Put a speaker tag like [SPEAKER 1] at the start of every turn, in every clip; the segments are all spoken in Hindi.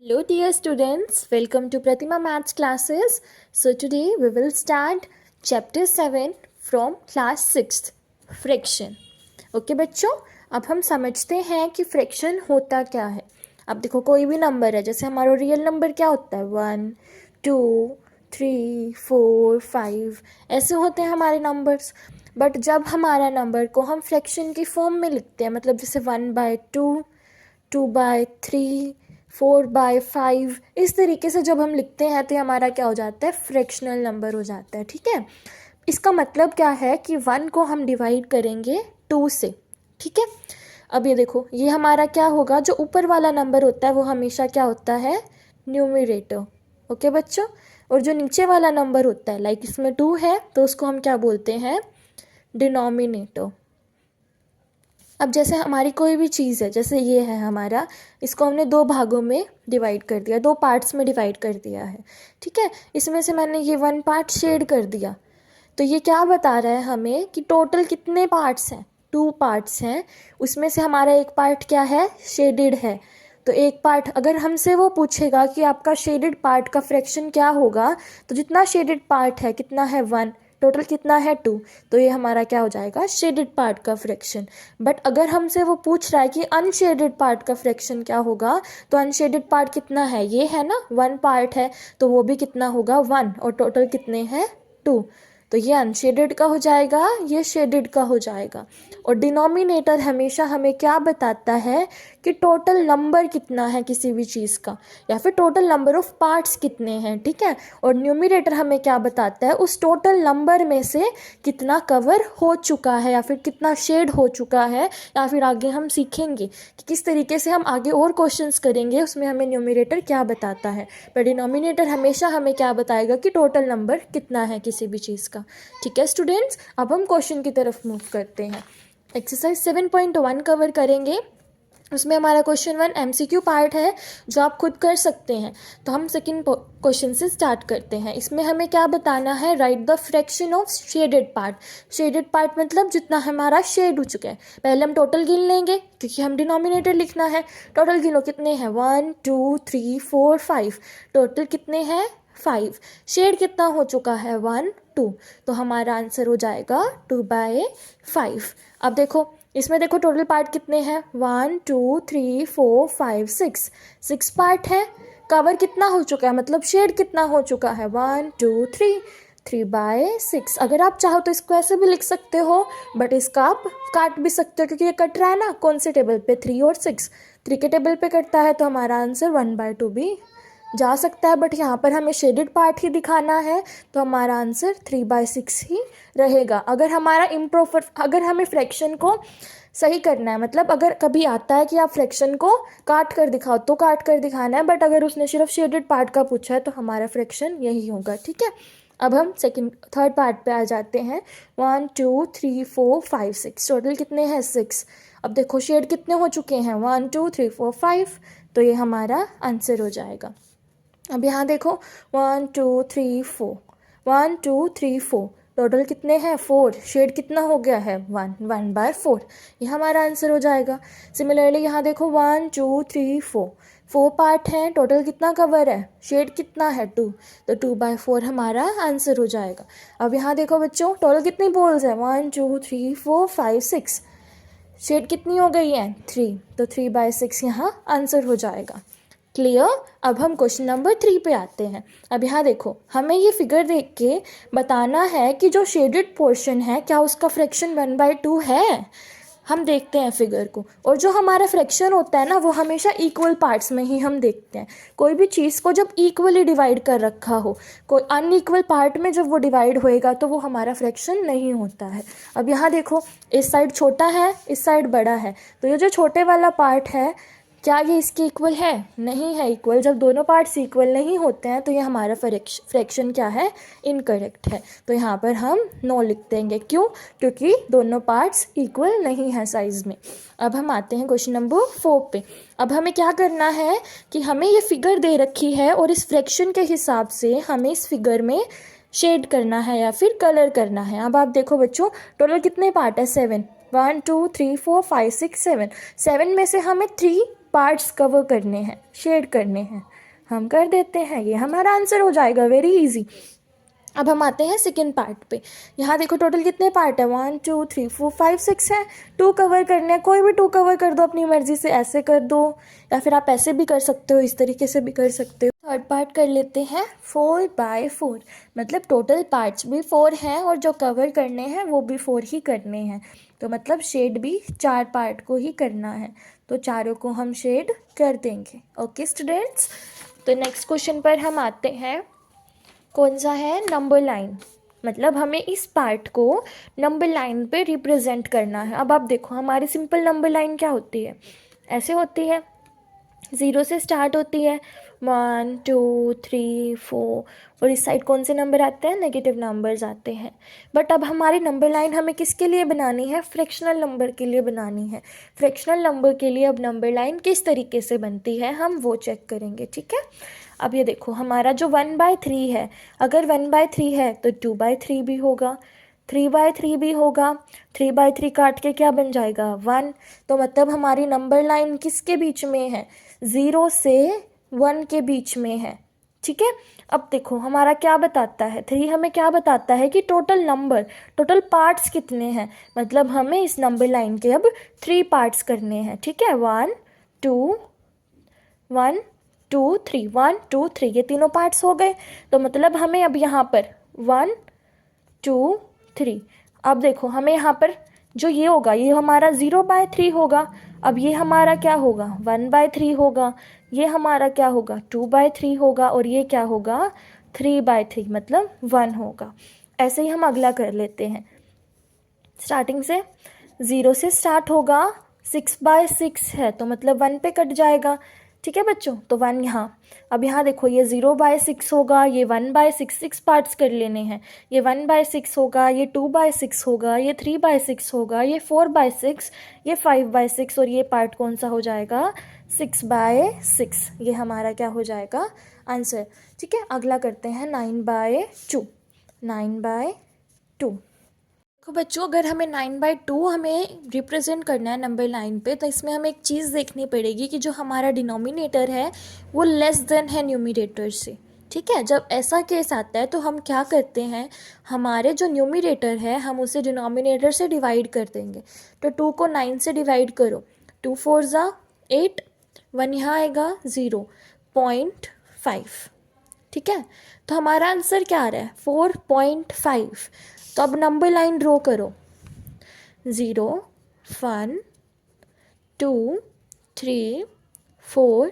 [SPEAKER 1] Hello dear students, welcome to Pratima Maths classes. So today we will start chapter 7 from class 6th, fraction. Okay बच्चों, अब हम समझते हैं कि फ्रैक्शन होता क्या है. अब देखो कोई भी नंबर है, जैसे हमारा रियल नंबर क्या होता है 1, 2, 3, 4, 5 ऐसे होते हैं हमारे नंबर्स. बट जब हमारा नंबर को हम फ्रैक्शन की फॉर्म में लिखते हैं, मतलब जैसे 1/2, 2/3, 4/5 इस तरीके से जब हम लिखते हैं तो हमारा क्या हो जाता है, फ्रैक्शनल नंबर हो जाता है. ठीक है, इसका मतलब क्या है कि 1 को हम डिवाइड करेंगे 2 से. ठीक है, अब ये देखो, ये हमारा क्या होगा, जो ऊपर वाला नंबर होता है वो हमेशा क्या होता है, न्यूमरेटर. ओके बच्चों, और जो नीचे वाला नंबर होता है, लाइक इसमें 2 है तो उसको हम क्या बोलते हैं, डिनोमिनेटर. अब जैसे हमारी कोई भी चीज़ है, जैसे ये है हमारा, इसको हमने 2 भागों में डिवाइड कर दिया, 2 पार्ट्स में डिवाइड कर दिया है. ठीक है, इसमें से मैंने ये 1 पार्ट शेड कर दिया, तो ये क्या बता रहा है हमें कि टोटल कितने पार्ट्स हैं, 2 पार्ट्स हैं. उसमें से हमारा एक पार्ट क्या है, शेडेड है. तो एक पार्ट अगर हमसे वो पूछेगा कि आपका शेडेड पार्ट का फ्रैक्शन क्या होगा, तो जितना शेडेड पार्ट है कितना है 1, टोटल कितना है 2, तो ये हमारा क्या हो जाएगा, शेडेड पार्ट का फ्रैक्शन. बट अगर हमसे वो पूछ रहा है कि अनशेडेड पार्ट का फ्रैक्शन क्या होगा, तो अनशेडेड पार्ट कितना है, ये है ना 1 पार्ट है, तो वो भी कितना होगा 1, और टोटल कितने हैं 2. तो ये अनशेडेड का हो जाएगा, ये शेडेड का हो जाएगा. और डिनोमिनेटर हमेशा हमें क्या बताता है कि टोटल नंबर कितना है किसी भी चीज़ का, या फिर टोटल नंबर ऑफ पार्ट्स कितने हैं. ठीक है, और न्यूमरेटर हमें क्या बताता है, उस टोटल नंबर में से कितना कवर हो चुका है, या फिर कितना शेड हो चुका है, या फिर आगे हम सीखेंगे कि किस तरीके से हम आगे और क्वेश्चंस करेंगे, उसमें हमें न्यूमरेटर क्या बताता है. पर डिनोमिनेटर हमेशा हमें क्या बताएगा कि टोटल नंबर कितना है किसी भी चीज़ का. ठीक है स्टूडेंट्स, अब हम क्वेश्चन की तरफ मूव करते हैं. एक्सरसाइज 7.1 कवर करेंगे. उसमें हमारा क्वेश्चन 1 MCQ पार्ट है जो आप खुद कर सकते हैं. तो हम सेकंड क्वेश्चन से स्टार्ट करते हैं. इसमें हमें क्या बताना है, right the fraction of shaded part. Shaded part मतलब जितना हमारा शेड हो चुका है. पहले हम टोटल गिन लेंगे क्योंकि हम डिनोमिनेटर लिखना है. टोटल गिनो कितने हैं, 1, 2, 3, 4, 5. टोटल कितने हैं 5. शेड कितना हो चुका है 1, 2. तो हमारा आंसर हो जाएगा 2/5. अब देखो, इसमें देखो टोटल पार्ट कितने हैं, 1, 2, 3, 4, 5, 6. 6 पार्ट है. कवर कितना हो चुका है, मतलब शेड कितना हो चुका है, 1, 2, 3. 3/6. अगर आप चाहो तो इसको ऐसे भी लिख सकते हो, बट इसका आप काट भी सकते हो क्योंकि ये कट रहा है ना, कौन से टेबल पे, 3 और 6. 3 के टेबल पे कटता है, तो हमारा आंसर 1/2 भी जा सकता है. बट यहाँ पर हमें शेडेड पार्ट ही दिखाना है, तो हमारा आंसर 3/6 ही रहेगा. अगर हमारा इम्प्रॉपर, अगर हमें फ्रैक्शन को सही करना है, मतलब अगर कभी आता है कि आप फ्रैक्शन को काट कर दिखाओ तो काट कर दिखाना है, बट अगर उसने सिर्फ शेडेड पार्ट का पूछा है तो हमारा फ्रैक्शन यही होगा. ठीक है, अब हम थर्ड पार्ट पे आ जाते हैं. 1, 2, 3, 4, 5, 6. टोटल कितने हैं 6. अब देखो शेड कितने हो चुके हैं, 1, 2, 3, 4, 5. तो ये हमारा आंसर हो जाएगा. अब यहाँ देखो 1, 2, 3, 4. 1, 2, 3, 4. टोटल कितने हैं 4. शेड कितना हो गया है 1, 1/4. ये हमारा आंसर हो जाएगा. सिमिलरली यहाँ देखो 1, 2, 3, 4. 4 पार्ट हैं. टोटल कितना कवर है, शेड कितना है 2. तो 2/4 हमारा आंसर हो जाएगा. अब यहाँ देखो बच्चों, टोटल कितनी पोल्स है, 1, 2, 3, 4, 5, 6. शेड कितनी हो गई है 3. तो 3/6 यहाँ आंसर हो जाएगा. क्लियर. अब हम क्वेश्चन नंबर 3 पे आते हैं. अब यहाँ देखो, हमें ये फिगर देख के बताना है कि जो शेडेड पोर्शन है क्या उसका फ्रैक्शन 1/2 है. हम देखते हैं फिगर को, और जो हमारा फ्रैक्शन होता है ना, वो हमेशा इक्वल पार्ट्स में ही हम देखते हैं. कोई भी चीज़ को जब इक्वली डिवाइड कर रखा हो, कोई अनइक्वल पार्ट में जब वो डिवाइड होएगा तो वो हमारा फ्रैक्शन नहीं होता है. अब यहाँ देखो, इस साइड छोटा है, इस साइड बड़ा है, तो ये जो छोटे वाला पार्ट है, क्या ये इसके इक्वल है, नहीं है इक्वल. जब दोनों पार्ट्स इक्वल नहीं होते हैं तो ये हमारा फ्रैक्शन क्या है, इनकरेक्ट है. तो यहाँ पर हम नो लिख देंगे. क्यों, क्योंकि दोनों पार्ट्स इक्वल नहीं है साइज़ में. अब हम आते हैं क्वेश्चन नंबर 4 पे. अब हमें क्या करना है कि हमें ये फिगर दे रखी है, और इस फ्रैक्शन के हिसाब से हमें इस फिगर में शेड करना है या फिर कलर करना है. अब आप देखो बच्चों, टोटल कितने पार्ट है, 7. 1, 2, 3, 4, 5, 6, 7. 7 में से हमें 3 पार्ट्स कवर करने हैं, शेड करने हैं, हम कर देते हैं। ये हमारा आंसर हो जाएगा, वेरी इजी। अब हम आते हैं सेकेंड पार्ट पे। यहाँ देखो टोटल कितने पार्ट है, 1 2 3 4 5 6 है। 2 कवर करने हैं, कोई भी 2 कवर कर दो अपनी मर्जी से, ऐसे कर दो या फिर आप ऐसे भी कर सकते हो, इस तरीके से भी कर सकते हो। थर्ड पार्ट कर लेते हैं 4/4, मतलब टोटल पार्ट्स भी 4 हैं और जो कवर करने हैं वो भी 4 ही करने हैं। तो मतलब शेड भी 4 पार्ट को ही करना है, तो चारों को हम शेड कर देंगे। ओके स्टूडेंट्स, तो नेक्स्ट क्वेश्चन पर हम आते हैं। कौन सा है, नंबर लाइन, मतलब हमें इस पार्ट को नंबर लाइन पे रिप्रेजेंट करना है। अब आप देखो हमारी सिंपल नंबर लाइन क्या होती है, ऐसे होती है, 0 से स्टार्ट होती है, 1 2 3 4, और इस साइड कौन से नंबर आते हैं, नेगेटिव नंबर्स आते हैं। बट अब हमारी नंबर लाइन हमें किसके लिए बनानी है, फ्रैक्शनल नंबर के लिए बनानी है। फ्रैक्शनल नंबर के लिए अब नंबर लाइन किस तरीके से बनती है हम वो चेक करेंगे, ठीक है। अब ये देखो हमारा जो 1/3 है, अगर 1/3 है तो 2/3 भी होगा, 3/3 भी होगा, 3/3 काट के क्या बन जाएगा, 1। तो मतलब हमारी नंबर लाइन किसके बीच में है, 0 से 1 के बीच में है, ठीक है। अब देखो हमारा क्या बताता है, 3 हमें क्या बताता है कि टोटल नंबर, टोटल पार्ट्स कितने हैं, मतलब हमें इस नंबर लाइन के अब 3 पार्ट्स करने हैं, ठीक है। 1 2 1 2 3, 1 2 3, ये तीनों पार्ट्स हो गए। तो मतलब हमें अब यहाँ पर 1 2 3, अब देखो हमें यहाँ पर जो ये होगा ये हमारा 0/3 होगा। अब ये हमारा क्या होगा, 1/3 होगा, ये हमारा क्या होगा, 2/3 होगा, और ये क्या होगा, 3/3, मतलब 1 होगा। ऐसे ही हम अगला कर लेते हैं। स्टार्टिंग से 0 से स्टार्ट होगा, 6/6 है तो मतलब 1 पे कट जाएगा, ठीक है बच्चों। तो 1 यहाँ, अब यहाँ देखो ये 0/6 होगा, ये 1/6, 6 पार्ट्स कर लेने हैं, ये 1/6 होगा, ये 2/6 होगा, ये 3/6 होगा, ये 4/6, ये 5/6, और ये पार्ट कौन सा हो जाएगा, 6/6। ये हमारा क्या हो जाएगा, आंसर, ठीक है। अगला करते हैं 9/2, 9/2। तो बच्चों अगर हमें 9/2 हमें रिप्रेजेंट करना है नंबर लाइन पे, तो इसमें हमें एक चीज़ देखनी पड़ेगी कि जो हमारा डिनोमिनेटर है वो लेस देन है न्यूमरेटर से, ठीक है। जब ऐसा केस आता है तो हम क्या करते हैं, हमारे जो न्यूमरेटर है हम उसे डिनोमिनेटर से डिवाइड कर देंगे। तो 2 को 9 से डिवाइड करो, 2 4 ज़ा 8, 1 यहाँ आएगा 0.5, ठीक है। तो हमारा आंसर क्या आ रहा है, 4.5। तो अब नंबर लाइन ड्रॉ करो, 0 1 2 3 4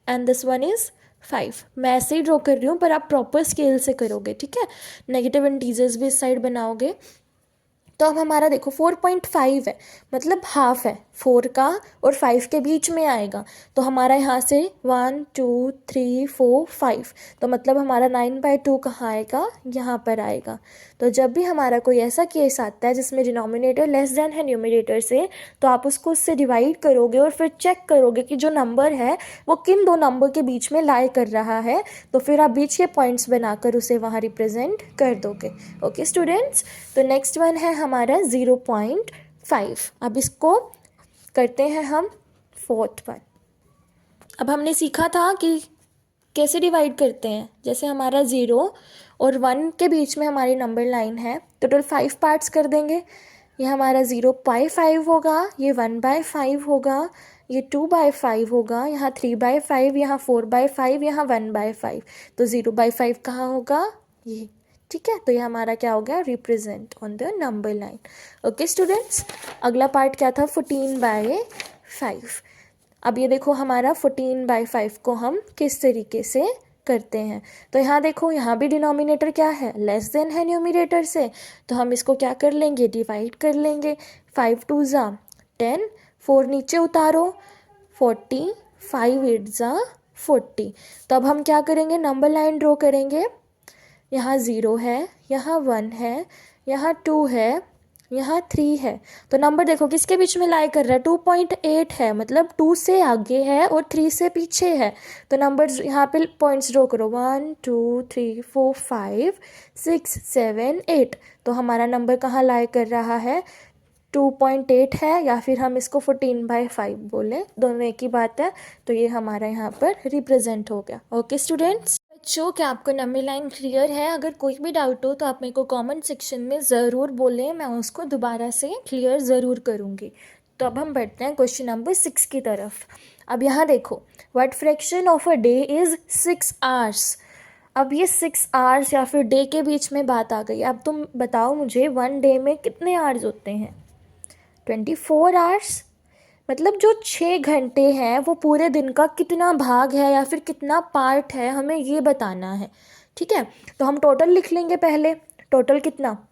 [SPEAKER 1] एंड दिस वन इज़ 5। मैं ऐसे ही ड्रॉ कर रही हूँ पर आप प्रॉपर स्केल से करोगे, ठीक है। नेगेटिव इंटीजर्स भी इस साइड बनाओगे। तो अब हमारा देखो 4.5 है, मतलब हाफ है 4 का और 5 के बीच में आएगा। तो हमारा यहाँ से 1 2 3 4 5, तो मतलब हमारा 9/2 कहाँ आएगा, यहाँ पर आएगा। तो जब भी हमारा कोई ऐसा केस आता है जिसमें डिनोमिनेटर लेस देन है न्यूमरेटर से, तो आप उसको उससे डिवाइड करोगे और फिर चेक करोगे कि जो नंबर है वो किन दो नंबर के बीच में लाई कर रहा है, तो फिर आप बीच के पॉइंट्स बनाकर उसे वहाँ रिप्रेजेंट कर दोगे। ओके स्टूडेंट्स, तो नेक्स्ट वन है हमारा 0.5। अब इसको करते हैं हम फोर्थ वन। अब हमने सीखा था कि कैसे डिवाइड करते हैं, जैसे हमारा 0 और 1 के बीच में हमारी नंबर लाइन है, टोटल 5 पार्ट्स कर देंगे। ये हमारा 0/5 होगा, ये 1/5 होगा, ये 2/5 होगा, यहाँ 3/5, यहाँ 4/5, यहाँ 1/5। तो 0/5 कहाँ होगा, ये, ठीक है। तो ये हमारा क्या हो गया, represent on the number line. Okay students, अगला पार्ट क्या था, 14/5। अब ये देखो हमारा 14/5 को हम किस तरीके से करते हैं। तो यहाँ देखो, यहाँ भी डिनोमिनेटर क्या है, लेस देन है न्यूमरेटर से, तो हम इसको क्या कर लेंगे, डिवाइड कर लेंगे। 5 2 ज़ा 10, 4 नीचे उतारो 40, 5 8 ज़ा 40। तो अब हम क्या करेंगे, नंबर लाइन ड्रॉ करेंगे। यहाँ 0 है, यहाँ 1 है, यहाँ 2 है, यहाँ 3 है। तो नंबर देखो किसके बीच में लाई कर रहा है, 2.8 है, मतलब 2 से आगे है और 3 से पीछे है। तो नंबर यहाँ पे पॉइंट्स ड्रॉ करो, 1 2 3 4 5 6 7 8। तो हमारा नंबर कहाँ लाई कर रहा है, 2.8 है, या फिर हम इसको 14/5 बोलें, दोनों एक ही बात है। तो ये हमारा यहाँ पर रिप्रेजेंट हो गया। ओके स्टूडेंट्स, बच्चों क्या आपको नंबर लाइन क्लियर है? अगर कोई भी डाउट हो तो आप मेरे को कमेंट सेक्शन में ज़रूर बोलें, मैं उसको दोबारा से क्लियर ज़रूर करूँगी। तो अब हम बढ़ते हैं क्वेश्चन नंबर 6 की तरफ। अब यहाँ देखो, what fraction of a day is 6 hours. अब ये 6 आवर्स या फिर डे के बीच में बात आ गई। अब तुम बताओ मुझे, 1 डे में कितने आवर्स होते हैं? 24 आवर्स। मतलब जो 6 घंटे हैं वो पूरे दिन का कितना भाग है या फिर कितना पार्ट है, हमें ये बताना है। ठीक है, तो हम टोटल लिख लेंगे पहले। टोटल कितना?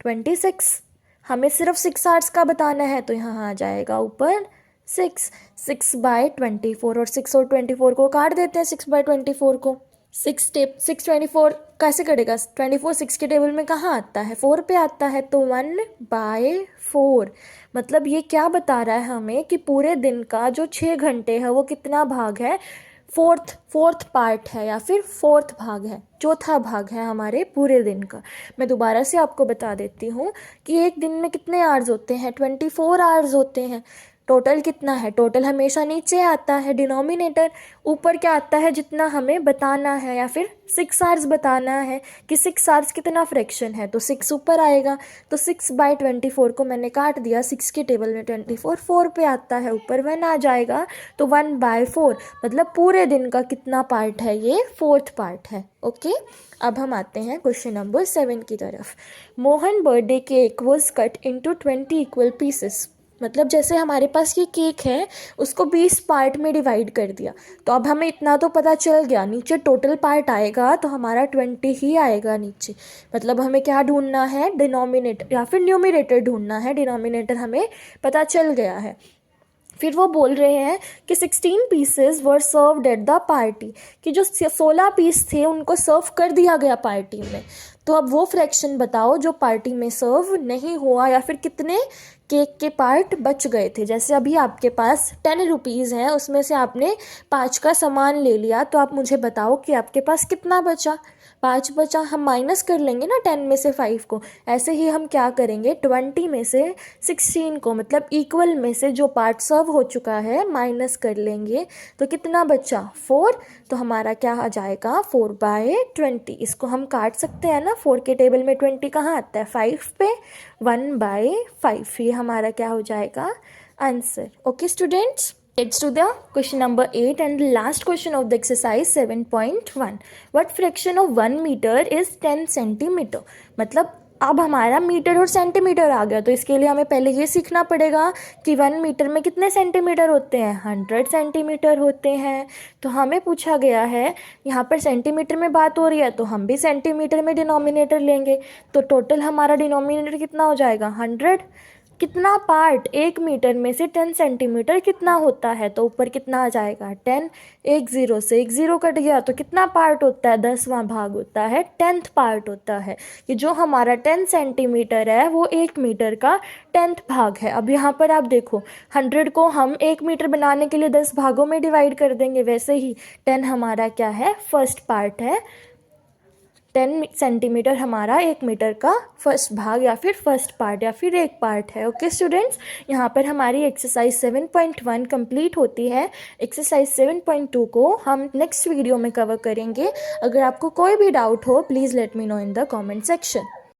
[SPEAKER 1] 26। हमें सिर्फ 6 आवर्स का बताना है, तो यहाँ आ जाएगा ऊपर 6/24, और 6 और 24 को काट देते हैं 6/24 को। 6/24 कैसे कटेगा? 24 6 के टेबल में कहाँ आता है? 4 पे आता है, तो 1/4। मतलब ये क्या बता रहा है हमें कि पूरे दिन का जो 6 घंटे है वो कितना भाग है? फोर्थ पार्ट है या फिर फोर्थ भाग है, चौथा भाग है हमारे पूरे दिन का। मैं दोबारा से आपको बता देती हूँ कि एक दिन में कितने आवर्स होते हैं? 24 आवर्स होते हैं। टोटल कितना है? टोटल हमेशा नीचे आता है डिनोमिनेटर, ऊपर क्या आता है? जितना हमें बताना है, या फिर 6 आवर्स बताना है कि 6 आवर्स कितना फ्रैक्शन है, तो 6 ऊपर आएगा। तो 6/24 को मैंने काट दिया, 6 के टेबल में 24 4 पे आता है, ऊपर 1 आ जाएगा, तो 1/4। मतलब पूरे दिन का कितना पार्ट है? ये 4th पार्ट है। ओके, अब हम आते हैं क्वेश्चन नंबर 7 की तरफ। Mohan birthday cake was cut into 20 equal pieces. मतलब जैसे हमारे पास ये केक है, उसको 20 पार्ट में डिवाइड कर दिया। तो अब हमें इतना तो पता चल गया, नीचे टोटल पार्ट आएगा तो हमारा 20 ही आएगा नीचे। मतलब हमें क्या ढूंढना है? डिनोमिनेटर या फिर न्यूमरेटर ढूंढना है। डिनोमिनेटर हमें पता चल गया है। फिर वो बोल रहे हैं कि 16 pieces were served at the party, कि जो 16 पीस थे उनको सर्व कर दिया गया पार्टी में। तो अब वो फ्रैक्शन बताओ जो पार्टी में सर्व नहीं हुआ, या फिर कितने केक के पार्ट बच गए थे। जैसे अभी आपके पास 10 रुपीज़ हैं, उसमें से आपने 5 का सामान ले लिया, तो आप मुझे बताओ कि आपके पास कितना बचा? 5 बचा। हम माइनस कर लेंगे ना 10 में से 5 को। ऐसे ही हम क्या करेंगे, 20 में से 16 को, मतलब इक्वल में से जो पार्ट सर्व हो चुका है, माइनस कर लेंगे, तो कितना बचा? 4। तो हमारा क्या आ जाएगा? 4/20। इसको हम काट सकते हैं ना, 4 के टेबल में 20 कहाँ आता है? 5 पे, 1/5। ये हमारा क्या हो जाएगा? Answer. Okay students, let's do the question number 8 and the last question of the exercise 7.1. What fraction of 1 meter is 10 centimeter? मतलब अब हमारा मीटर और सेंटीमीटर आ गया, तो इसके लिए हमें पहले ये सीखना पड़ेगा कि 1 मीटर में कितने सेंटीमीटर होते हैं? 100 सेंटीमीटर होते हैं। तो हमें पूछा गया है, यहाँ पर सेंटीमीटर में बात हो रही है, तो हम भी सेंटीमीटर में डिनोमिनेटर लेंगे। तो टोटल हमारा डिनोमिनेटर कितना हो जाएगा? 100। कितना पार्ट 1 मीटर में से 10 सेंटीमीटर कितना होता है? तो ऊपर कितना आ जाएगा? 10। एक 0 से एक 0 कट गया, तो कितना पार्ट होता है? 10वां भाग होता है, 10th पार्ट होता है। कि जो हमारा 10 सेंटीमीटर है वो 1 मीटर का 10th भाग है। अब यहाँ पर आप देखो, 100 को हम 1 मीटर बनाने के लिए 10 भागों में डिवाइड कर देंगे, वैसे ही 10 हमारा क्या है? फर्स्ट पार्ट है। 10 सेंटीमीटर हमारा 1 मीटर का फर्स्ट भाग या फिर फर्स्ट पार्ट या फिर एक पार्ट है। ओके स्टूडेंट्स, यहाँ पर हमारी एक्सरसाइज 7.1 कंप्लीट होती है। एक्सरसाइज 7.2 को हम नेक्स्ट वीडियो में कवर करेंगे। अगर आपको कोई भी डाउट हो, please let me know in the comment section.